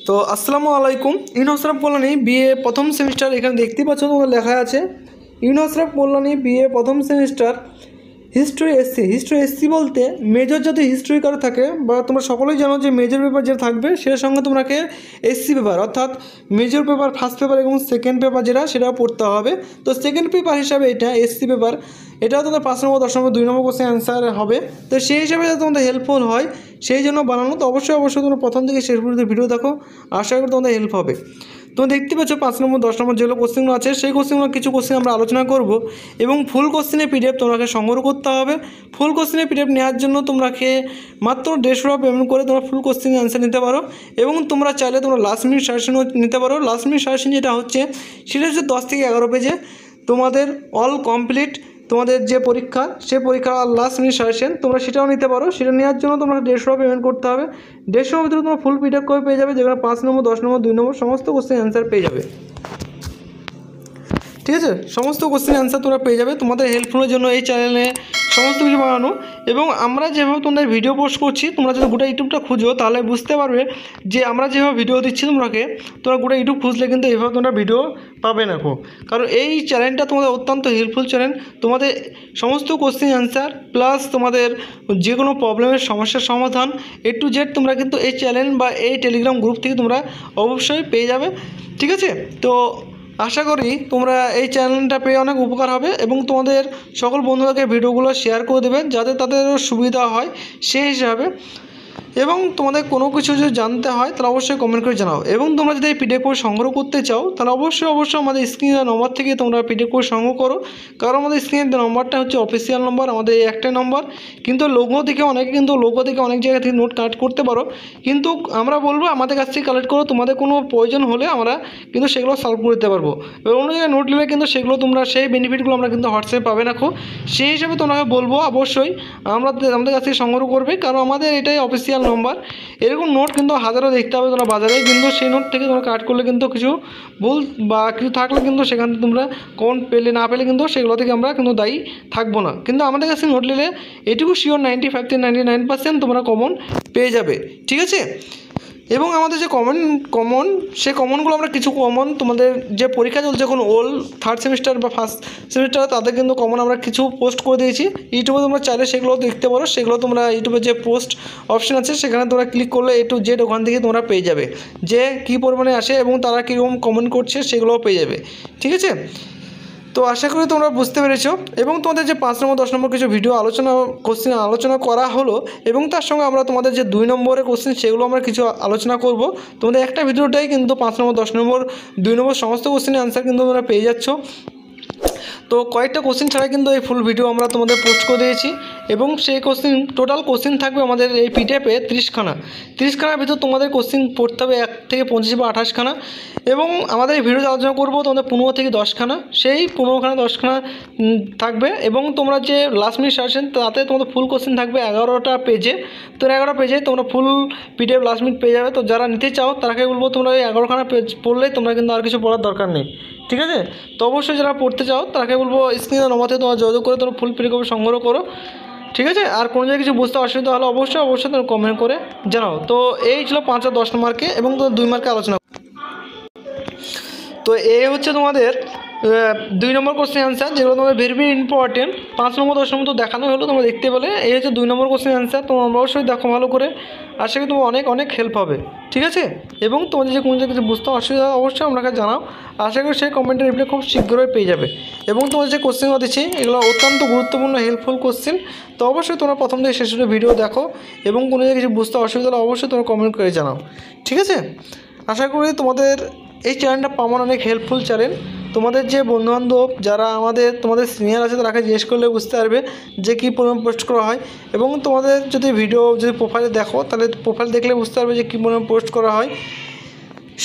তো আসসালামু আলাইকুম। ইউনুসরাফ কল্যাণী বিএ প্রথম সেমিস্টার এখানে দেখতে পাচ্ছ তোমাদের লেখা আছে ইউনুসরাফ কল্যাণী বিএ প্রথম সেমিস্টার হিস্ট্রি এসসি বলতে মেজর যদি হিস্ট্রি কারো থাকে বা তোমরা সকলেই জানো যে মেজর পেপার যেটা থাকবে সেটার সঙ্গে তোমাকে এসসি পেপার অর্থাৎ মেজর পেপার ফার্স্ট পেপার এবং সেকেন্ড পেপার যেটা সেটাও পড়তে হবে। তো সেকেন্ড পেপার হিসাবে এটা এসসি পেপার, এটাও তোমাদের 5 নম্বর 10 নম্বর 2 নম্বর কোশ্চেন অ্যান্সার হবে। তো সেই হিসাবে যাতে তোমাদের হেল্পফুল হয় সেই জন্য বানানো। তো অবশ্যই তোমরা প্রথম থেকে শেষ পর্যন্ত ভিডিও দেখো, আশা করি তোমাদের হেল্প হবে। তোমরা দেখতে পাচ্ছ 5 নম্বর 10 নম্বর যেগুলো কোশ্চেনগুলো আছে সেই কোশ্চেনগুলো কিছু কোশ্চেন আমরা আলোচনা করব এবং ফুল কোশ্চেনের পিডিএফ তোমাকে সংগ্রহ করতে হবে। ফুল কোশ্চেনের পিডিএফ নেওয়ার জন্য তোমাকে মাত্র 150 টাকা পেমেন্ট করে তোমরা ফুল কোশ্চেনের অ্যান্সার নিতে পারো এবং তোমরা চাইলে তোমরা লাস্ট মিনিট সাজেশনও নিতে পারো। লাস্ট মিনিট সাজেশন যেটা হচ্ছে সেটা হচ্ছে 10 থেকে 11 পেজে তোমাদের অল কমপ্লিট তোমাদের যে পরীক্ষা সেই পরীক্ষার লাস্ট মিনিট সাজেশন তোমরা সেটাও নিতে পারো। সেটা নেওয়ার জন্য তোমরা 150 টাকা পেমেন্ট করতে হবে। 150 টাকার ভিতরে তোমরা ফুল পিডিএফ করে পেয়ে যাবে, যেখানে 5 নম্বর 10 নম্বর 2 নম্বর সমস্ত কোশ্চেন অ্যান্সার পেয়ে যাবে। ঠিক আছে, সমস্ত কোশ্চেন অ্যান্সার তোমরা পেয়ে যাবে। তোমাদের হেল্পফুলের জন্য এই চ্যানেলে সমস্ত কিছু বানানো এবং আমরা যেভাবে তোমাদের ভিডিও পোস্ট করছি তোমরা যদি গোটা ইউটিউবটা খুঁজো তাহলে বুঝতে পারবে যে আমরা যেভাবে ভিডিও দিচ্ছি তোমরা গোটা ইউটিউব খুঁজলে কিন্তু এইভাবে তোমরা ভিডিও পাবে না। কারণ এই চ্যানেলটা তোমাদের অত্যন্ত হেল্পফুল চ্যানেল। তোমাদের সমস্ত কোশ্চেন অ্যান্সার প্লাস তোমাদের যে কোনো প্রবলেমের সমস্যার সমাধান A to Z তোমরা কিন্তু এই চ্যানেল বা এই টেলিগ্রাম গ্রুপ থেকে তোমরা অবশ্যই পেয়ে যাবে। ঠিক আছে, তো আশা করি তোমরা এই চ্যানেলটা পেয়ে অনেক উপকার হবে এবং তোমাদের সকল বন্ধুদেরকে ভিডিওগুলো শেয়ার করে দেবেন যাতে তাদেরও সুবিধা হয় সেই হিসাবে। এবং তোমাদের কোনো কিছু যদি জানতে হয় তাহলে অবশ্যই কমেন্ট করে জানাও এবং তোমরা যদি এই পিডিএফ কোড সংগ্রহ করতে চাও তাহলে অবশ্যই আমাদের স্ক্রিনের নম্বর থেকে তোমরা পিডিএফ কোড সংগ্রহ করো। কারণ আমাদের স্ক্রিনের নম্বরটা হচ্ছে অফিসিয়াল নম্বর, আমাদের এই একটাই নম্বর। কিন্তু লোগো থেকে অনেক জায়গা থেকে নোট কালেক্ট করতে পারো, কিন্তু আমরা বলবো আমাদের কাছ থেকে কালেক্ট করো। তোমাদের কোনো প্রয়োজন হলে আমরা কিন্তু সেগুলো সলভ করে দিতে পারবো। এবার অন্য জায়গায় নোট নিলে কিন্তু সেগুলো তোমরা সেই বেনিফিটগুলো আমরা কিন্তু হোয়াটসঅ্যাপে পাবে না। সেই হিসাবে তোমাকে বলবো অবশ্যই আমাদের কাছ থেকে সংগ্রহ করবে, কারণ আমাদের এটাই অফিসিয়াল নম্বর। এরকম নোট কিন্তু হাজারও দেখতে হবে তোমরা বাজারে, কিন্তু সেই নোট থেকে তোমরা কাট করলে কিন্তু কিছু ভুল বা কিছু থাকলে কিন্তু সেখান থেকে তোমরা কমন পেলে না পেলে কিন্তু সেগুলো থেকে আমরা কিন্তু দায়ী থাকবো না। কিন্তু আমাদের কাছে নোট নিলে এটুকু শিওর 95 থেকে 99% তোমরা কমন পেয়ে যাবে। ঠিক আছে, এবং আমাদের যে কমন সেই কমনগুলো আমরা কিছু কমন তোমাদের যে পরীক্ষা চলছে এখন ওল থার্ড সেমিস্টার বা ফার্স্ট সেমিস্টার তাদের কিন্তু কমন আমরা কিছু পোস্ট করে দিয়েছি ইউটিউবে। তোমরা চাইলে সেগুলো দেখতে পারো। সেগুলো তোমরা ইউটিউবে যে পোস্ট অপশন আছে সেখানে তোমরা ক্লিক করলে A to Z ওখান থেকে তোমরা পেয়ে যাবে যে কী পরিমাণে আসে এবং তারা কীরকম কমেন্ট করছে সেগুলোও পেয়ে যাবে। ঠিক আছে, তো আশা করি তোমরা বুঝতে পেরেছো এবং তোমাদের যে 5 নম্বর 10 নম্বর কিছু ভিডিও কোশ্চেন আলোচনা করা হলো এবং তার সঙ্গে আমরা তোমাদের যে 2 নম্বরের কোশ্চেন সেগুলো আমরা কিছু আলোচনা করব। তোমাদের একটা ভিডিওটাই কিন্তু 5 নম্বর 10 নম্বর 2 নম্বর সমস্ত কোশ্চেনের আনসার কিন্তু তোমরা পেয়ে যাচ্ছ। তো কয়েকটা কোশ্চেন ছাড়া কিন্তু এই ফুল ভিডিও আমরা তোমাদের পোস্ট করে দিয়েছি এবং সেই টোটাল কোশ্চেন থাকবে আমাদের এই পিডিএফে 30খানার ভিতর তোমাদের কোশ্চেন পড়তে হবে 1 থেকে 25 বা 28খানা এবং আমাদের এই ভিডিওতে আলোচনা করবো তোমাদের 15 থেকে 10খানা। সেই 15খানা 10খানা থাকবে এবং তোমরা যে লাস্ট মিনিট সাজেশন তাতে তোমাদের ফুল কোশ্চেন থাকবে 11টা পেজে। তো 11 পেজে তোমরা ফুল পিডিএফ লাস্ট মিনিট পেয়ে যাবে। তো যারা নিতে চাও তারাকে বলবো তোমরা এই 11খানা পেজ পড়লেই তোমরা কিন্তু আর কিছু পড়ার দরকার নেই। ঠিক আছে, তো অবশ্যই যারা পড়তে চাও তাকে বলবো স্ক্রিনের নম্বর থেকে তোমরা যোগাযোগ করে তোমরা ফুল পিডিএফ সংগ্রহ করো। ঠিক আছে, আর কোনো জায়গায় কিছু বুঝতে অসুবিধা হলে অবশ্যই তোমরা কমেন্ট করে জানাও। তো এই ছিল 5 আর 10 মার্কে এবং 2 মার্কে আলোচনা। তো এই হচ্ছে তোমাদের 2 নম্বর কোশ্চেন অ্যান্সার যেগুলো তোমাদের ভেরি ইম্পর্টেন্ট। 5 নম্বর 10 নম্বর তো দেখানো হলো তোমরা দেখতে পেলে। এই হচ্ছে 2 নম্বর কোশ্চেন অ্যান্সার, তোমরা অবশ্যই দেখো ভালো করে, আশা করি তোমার অনেক হেল্প হবে। ঠিক আছে, এবং তোমাদের যে কোনো জায়গায় কিছু বুঝতে অসুবিধা অবশ্যই আমাকে জানাও, আশা করি সেই কমেন্টের রিপ্লাই খুব শীঘ্রই পেয়ে যাবে। এবং তোমাদের যে কোশ্চেনগুলো দিচ্ছি এগুলো অত্যন্ত গুরুত্বপূর্ণ হেল্পফুল কোশ্চেন। তো অবশ্যই তোমরা প্রথম থেকে শেষ ভিডিও দেখো এবং কোনো জায়গায় কিছু বুঝতে অসুবিধা হলে অবশ্যই তোমরা কমেন্ট করে জানাও। ঠিক আছে, আশা করি তোমাদের এই চ্যানেলটা পাওয়ার অনেক হেল্পফুল চ্যানেল। তোমাদের যে বন্ধুবান্ধব যারা তোমাদের সিনিয়র আছে তাকে জিজ্ঞেস করলে বুঝতে পারবে যে কী পরিমাণ পোস্ট করা হয় এবং তোমাদের যদি প্রোফাইলে দেখো তাহলে প্রোফাইল দেখলে বুঝতে পারবে যে কী পরিমাণ পোস্ট করা হয়।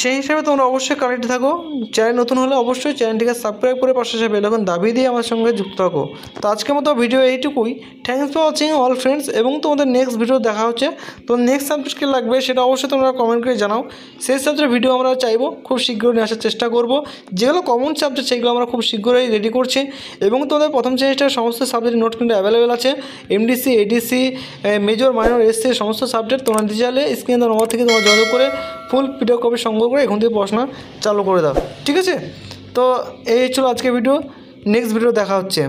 সেই হিসাবে তোমরা অবশ্যই কানেক্ট থাকো। চ্যানেল নতুন হলে অবশ্যই চ্যানেলটিকে সাবস্ক্রাইব করে পাশে সে বেল আইকন দাবিয়ে দিয়ে আমার সঙ্গে যুক্ত থাকো। তো আজকের মতো ভিডিও এইটুকুই। Thanks for watching all friends, এবং তোমাদের নেক্সট ভিডিও দেখা হচ্ছে। তো নেক্সট সাবজেক্ট কী লাগবে সেটা অবশ্যই তোমরা কমেন্ট করে জানাও। সেই সাবজেক্টের ভিডিও আমরা চাইবো খুব শীঘ্রই নিয়ে আসার চেষ্টা করব। যেগুলো কমন সাবজেক্ট সেগুলো আমরা খুব শীঘ্রই রেডি করছি, এবং তোমাদের প্রথম সেমিস্টারের সমস্ত সাবজেক্ট নোট কিন্তু অ্যাভেলেবেল আছে। MDC, ADC, major, minor, SC সমস্ত সাবজেক্ট তোমরা দিতে চাইলে স্ক্রিনে দেওয়া নম্বর থেকে তোমরা যোগাযোগ করে ফুল পিডিএফ কপি সংগ্রহ করে এখন থেকে পড়াশোনা চালু করে দাও। ঠিক আছে, তো এই ছিল আজকের ভিডিও। নেক্সট ভিডিও দেখা হচ্ছে।